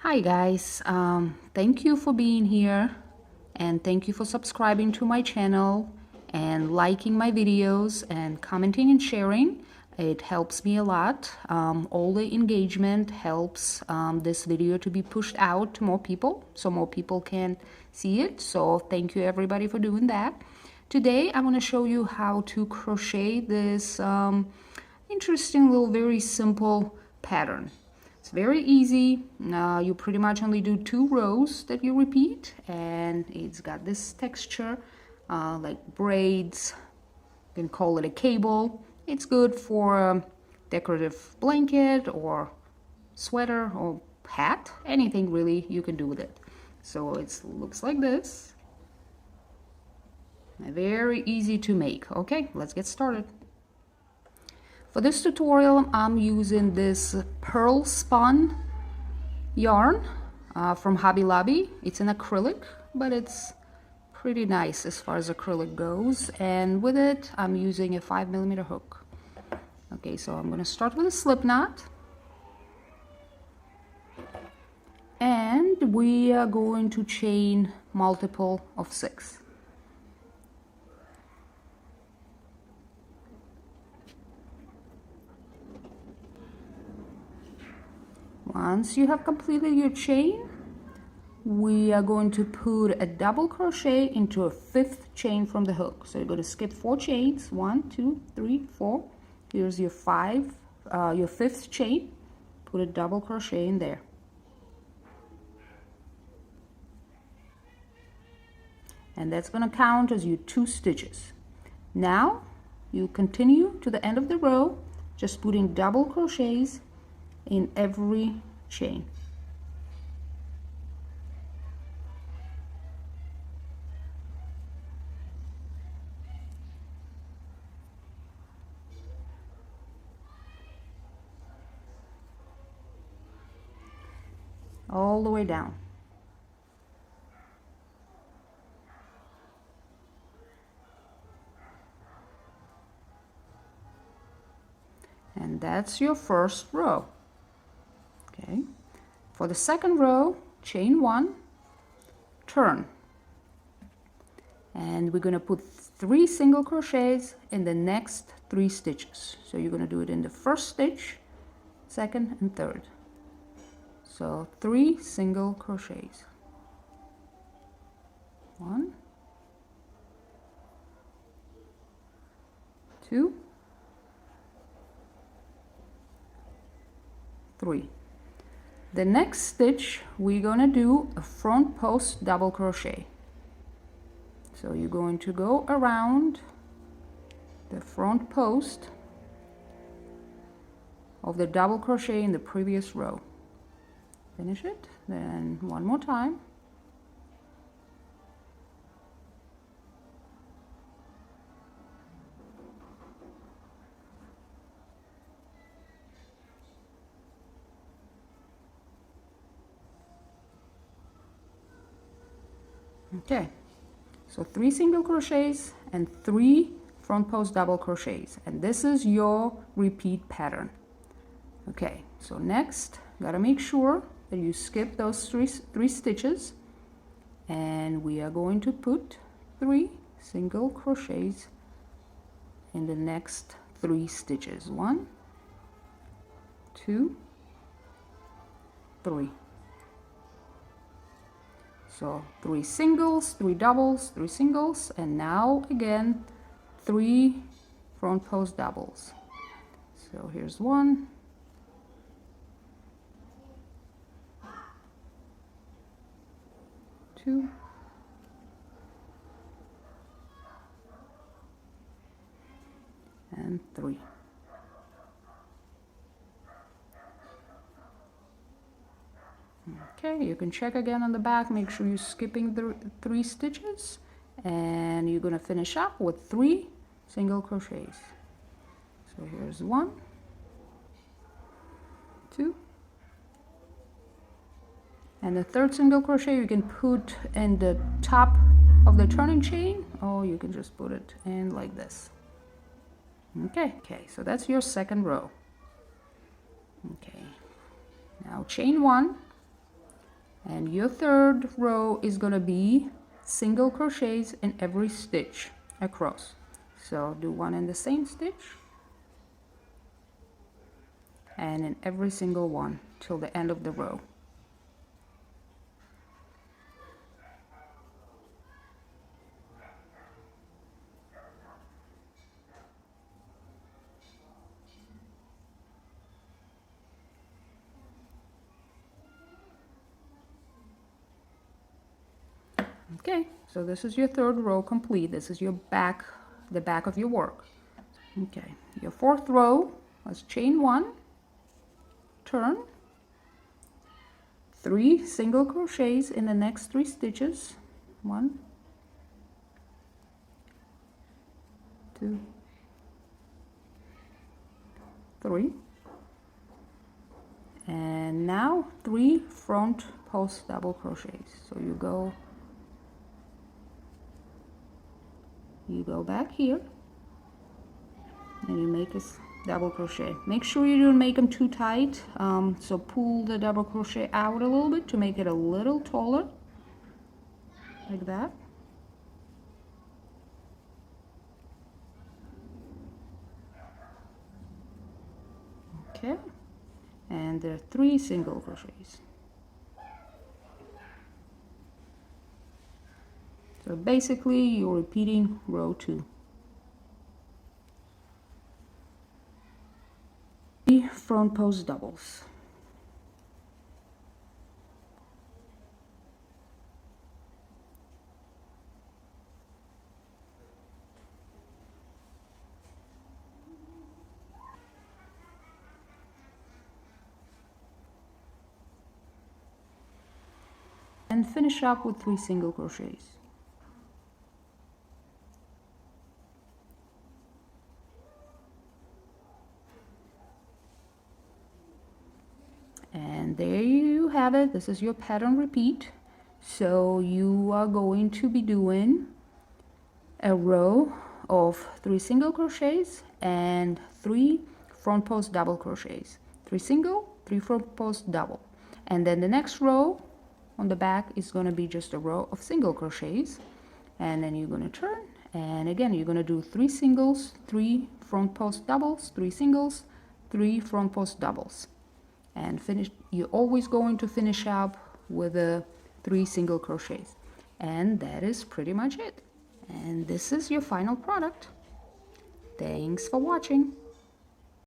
Hi guys, thank you for being here and thank you for subscribing to my channel and liking my videos and commenting and sharing. It helps me a lot. All the engagement helps this video to be pushed out to more people so more people can see it. So thank you everybody for doing that. Today I want to show you how to crochet this interesting little very simple pattern. It's very easy. You pretty much only do 2 rows that you repeat, and it's got this texture like braids. You can call it a cable. It's good for a decorative blanket or sweater or hat, anything really you can do with it. So it looks like this. Very easy to make. Okay, let's get started. For this tutorial, I'm using this pearl spun yarn from Hobby Lobby. It's an acrylic, but it's pretty nice as far as acrylic goes. And with it, I'm using a 5mm hook. Okay, so I'm going to start with a slip knot. And we are going to chain multiple of 6. Once you have completed your chain, we are going to put a double crochet into a 5th chain from the hook. So you're going to skip 4 chains. 1, 2, 3, 4. Here's your 5th chain. Put a double crochet in there. And that's going to count as your 2 stitches. Now you continue to the end of the row, just putting double crochets in every chain. All the way down. And that's your first row. Okay. For the second row, chain 1, turn. And we're going to put 3 single crochets in the next 3 stitches. So you're going to do it in the first stitch, second and third. So 3 single crochets. 1, 2, 3. The next stitch, we're going to do a front post double crochet. So you're going to go around the front post of the double crochet in the previous row. Finish it, then one more time. Okay, so 3 single crochets and 3 front post double crochets, and this is your repeat pattern. Okay, so next, gotta make sure that you skip those three stitches, and we are going to put 3 single crochets in the next 3 stitches. 1, 2, 3. So 3 singles, 3 doubles, 3 singles, and now again 3 front post doubles. So here's 1, 2, and 3. Okay, you can check again on the back, make sure you're skipping the 3 stitches, and you're going to finish up with 3 single crochets. So here's 1, 2, and the 3rd single crochet you can put in the top of the turning chain, or you can just put it in like this. Okay, so that's your second row. Okay, now chain 1, And your third row is going to be single crochets in every stitch across. So do one in the same stitch and in every single one till the end of the row. Okay, so this is your third row complete. This is your back, the back of your work. Okay, your fourth row, let's chain one, turn, 3 single crochets in the next 3 stitches. 1, 2, 3. And now 3 front post double crochets. So you go back here and you make a double crochet. Make sure you don't make them too tight, so pull the double crochet out a little bit to make it a little taller, like that. Okay, and there are 3 single crochets. So basically you're repeating row 2. 3 front post doubles. And finish up with 3 single crochets. And there you have it. This is your pattern repeat. So you are going to be doing a row of 3 single crochets and 3 front post double crochets. 3 single, 3 front post double. And then the next row on the back is going to be just a row of single crochets. And then you're going to turn, and again you're going to do 3 singles, 3 front post doubles, 3 singles, 3 front post doubles. And finish, you're always going to finish up with the 3 single crochets. And that is pretty much it. And this is your final product. Thanks for watching.